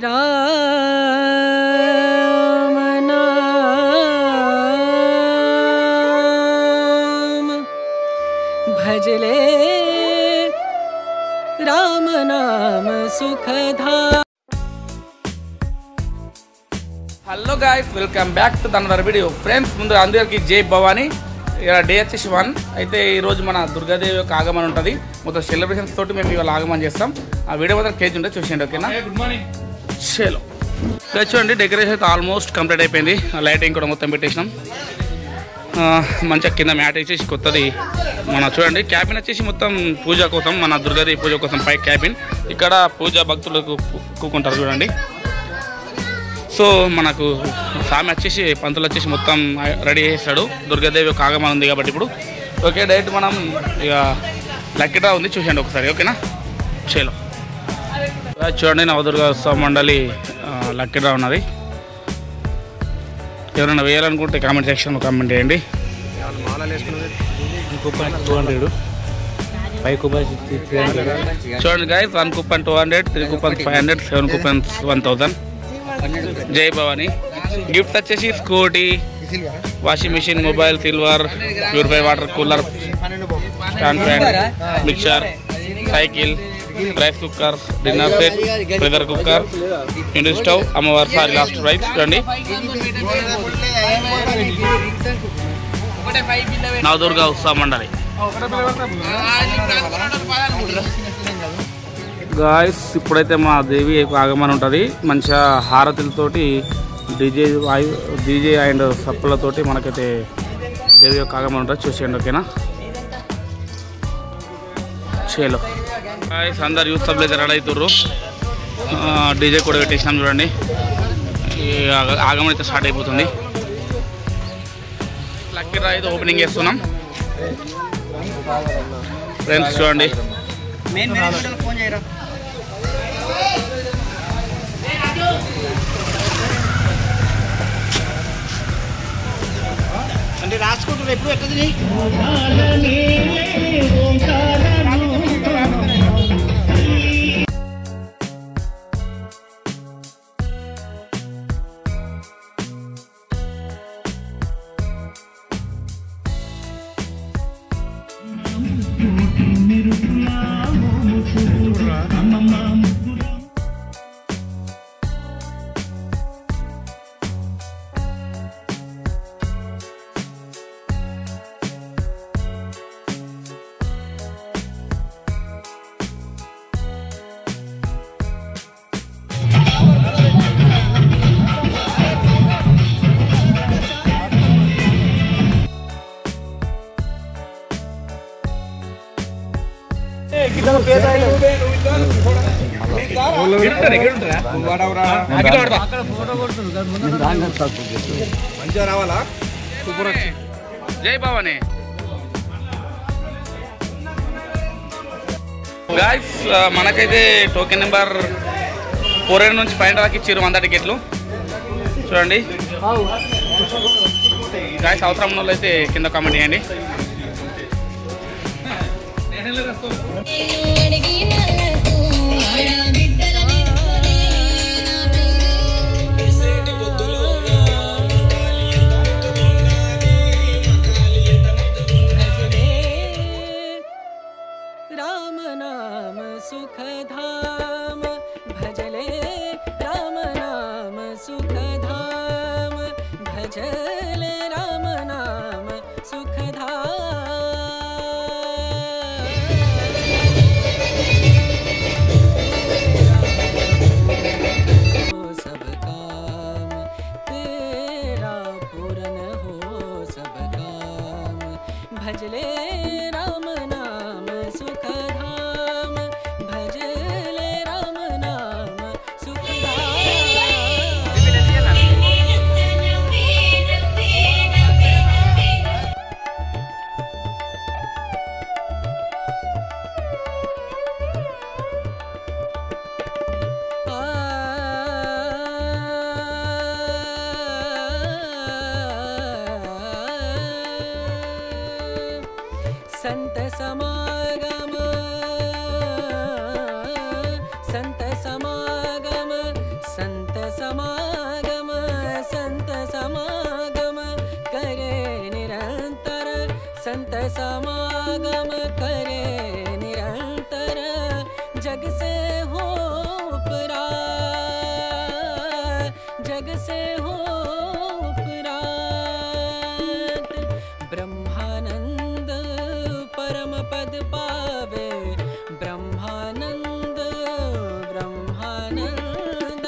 राम नाम भजले राम नाम सुखधा। Hello guys, welcome back to another video. Friends, ముందు అందరికీ జై భవానీ. ఇలా డే వచ్చేసి 1 అయితే ఈరోజు మన దుర్గాదేవి యొక్క ఆగమనం ఉంటుంది. మొత్తం సెలబ్రేషన్స్ తోటి మేము ఇవాళ ఆగమనం చేస్తాం. ఆ వీడియో మొత్తం కేజ్ ఉంటే చూసేయండి, ఓకేనా? Good morning. చలో చూడండి, డెకరేషన్ అయితే ఆల్మోస్ట్ కంప్లీట్ అయిపోయింది. లైటింగ్ కూడా మొత్తం పెట్టేసినాం. మంచిగా కింద మ్యాట్ వేసేసి కొత్తది మన చూడండి. క్యాబిన్ వచ్చేసి మొత్తం పూజ కోసం, మన దుర్గాదేవి పూజ కోసం పై క్యాబిన్. ఇక్కడ పూజ భక్తులకు కూకుంటారు చూడండి. సో మనకు స్వామి వచ్చేసి పంతులు వచ్చేసి మొత్తం రెడీ చేస్తాడు. దుర్గాదేవి యొక్క ఆగమనం ఉంది కాబట్టి ఇప్పుడు ఓకే. డైరెక్ట్ మనం ఇక లక్కీ డ్రా ఉంది, చూసేయండి ఒకసారి, ఓకేనా? చలో చూడండి, నవదుర్గా ఉత్సవ మండలి లక్కీ డ్రా ఉన్నది. ఎవరైనా వేయాలనుకుంటే కామెంట్ సెక్షన్లో కామెంట్ చేయండి. చూడండి గాయస్, 1 కూపన్ 200, 3 కూపన్స్ 500, 7 కూపన్స్ 1000. జై భవానీ. గిఫ్ట్స్ వచ్చేసి scooty, washing machine, mobile, silver, purify water cooler, stand fan, mixer, cycle, rice cooker, dinner set, pressure cooker, Indian stove, అమ్మవారి సారీ లాస్ట్ రైస్. చూడండి, నవదుర్గా ఉత్సవ మండలి. గాయస్, ఇప్పుడైతే మా దేవి ఆగమనం ఉంటుంది. మంచిగా హారతులతోటి డీజే అండ్ సప్పులతోటి మనకైతే దేవి యొక్క ఆగమనం ఉంటుంది. చూసేయండి, ఓకేనా? చలో గాయస్, అందరు యూత్ సభ్యులు అయితే రెడీ అవుతుర్రు. డీజే కూడా పెట్టేసినాం చూడండి. ఈ ఆగమనం అయితే స్టార్ట్ అయిపోతుంది. లక్కీ డ్రా అయితే ఓపెనింగ్ చేస్తున్నాం ఫ్రెండ్స్. చూడండి, అంటే రాసుకుంటారు ఎప్పుడు ఎక్కడి జై భవానీ. గాయస్, మనకైతే టోకెన్ నెంబర్ 400 నుంచి 500 దాకా ఇచ్చారు 100 టికెట్లు. చూడండి గాయస్, అవసరం ఉన్న వాళ్ళు అయితే కింద కామెంట్ చేయండి. राम नाम सुखधाम भजले राम नाम सुखधाम भजले राम नाम सुखधाम। सब काम तेरा पूर्ण हो, सब काम भजले राम नाम सुखधाम भजले राम नाम सुखधाम। समागम करे निरंतर जग से हो उपरात जग से हो उपरात ब्रह्मानंद परम पद पावे ब्रह्मानंद ब्रह्मानंद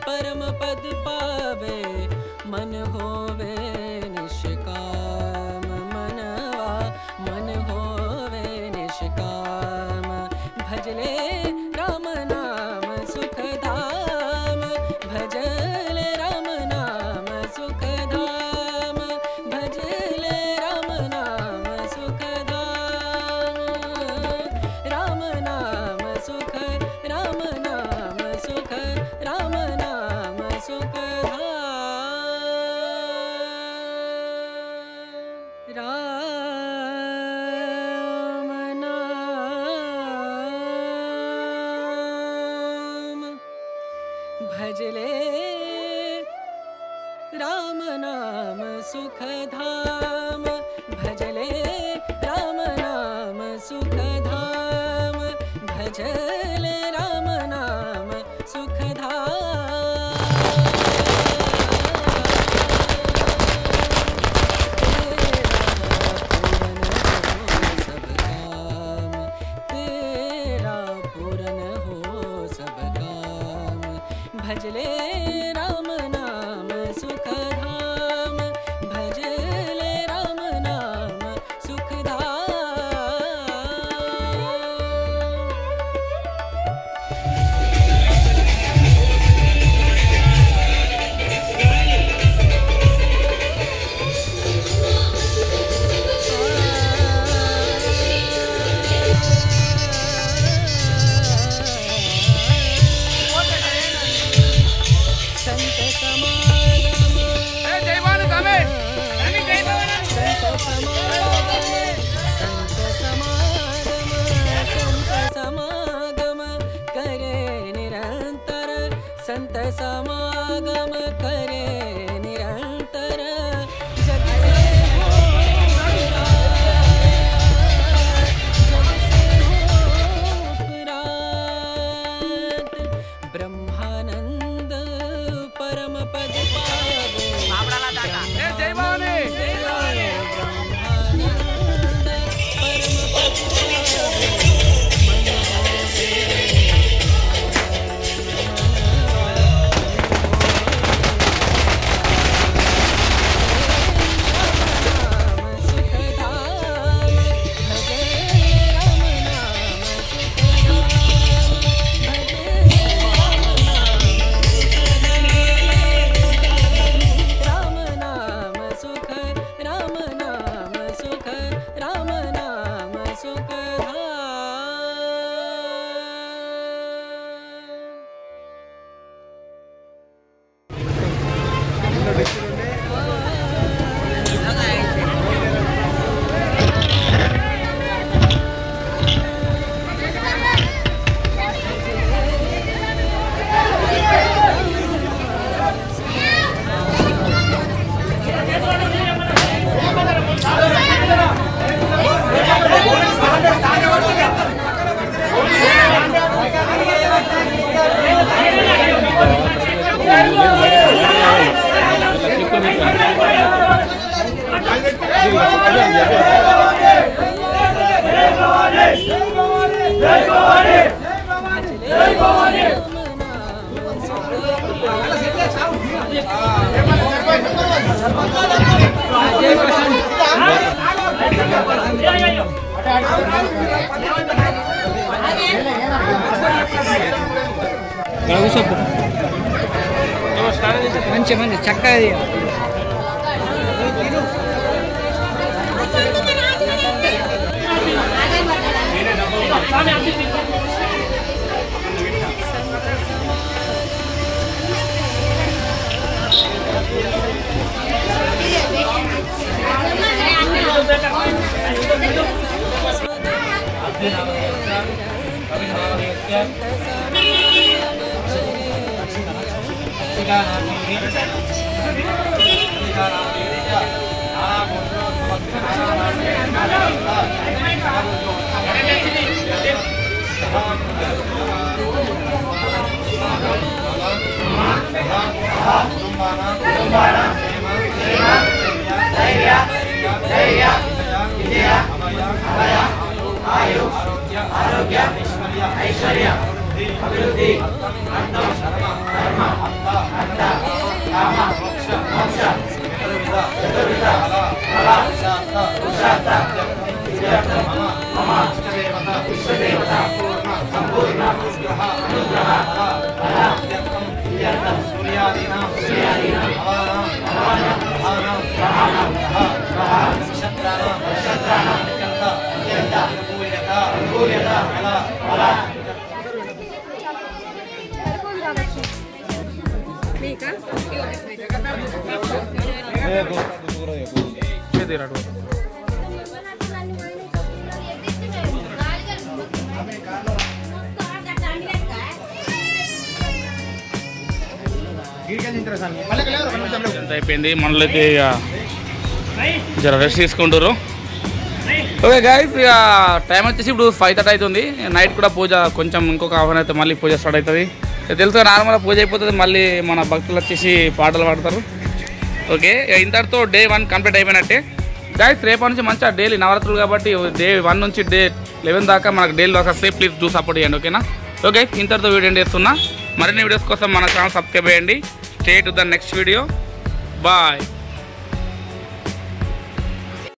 परम पद पावे मन होवे निष्काम मनवा मन होवे निष्काम भजले राम नाम सुख धाम भजले राम नाम सुख धाम भजले राम नाम सुख धाम राम नाम सुख राम नाम सुख राम नाम सुख राम नाम भजले राम नाम सुख धाम भजले राम नाम सुख धाम भजले राम नाम सुख भजले राम नाम सुख धाम भजले राम नाम सुख संत समागम करे निरंतर जग से हो उपरात ब्रह्मानंद परम पद पावे ब्रह्मानंद परम पद మంచి మంచి చక్కగా ఎంత అయిపోయింది మనలో అయితే ఇక జర రెస్ట్ తీసుకుంటారు. ఓకే గైస్, ఇక టైం వచ్చేసి ఇప్పుడు 5:30 అవుతుంది. నైట్ కూడా పూజ కొంచెం ఇంకొక హాఫ్ అయితే మళ్ళీ పూజ స్టార్ట్ అవుతుంది. తెలుసు నార్మల్గా పూజ అయిపోతుంది, మళ్ళీ మన భక్తులు వచ్చేసి పాటలు పాడతారు. ఓకే, ఇంతటితో డే 1 కంప్లీట్ అయిపోయినట్టే గైస్. రేపటి నుంచి మంచిగా డైలీ నవరాత్రులు కాబట్టి డే 1 నుంచి డే 11 దాకా మనకు డైలీ దాకా సేఫ్ ప్లీజ్ డూ సపోర్ట్ చేయండి. ఓకేనా? ఓకే, ఇంతటితో వీడియో ఎండ్ చేస్తున్నా. మరిన్ని వీడియోస్ కోసం మన ఛానల్ సబ్స్క్రైబ్ చేయండి. Stay to the next video. Bye.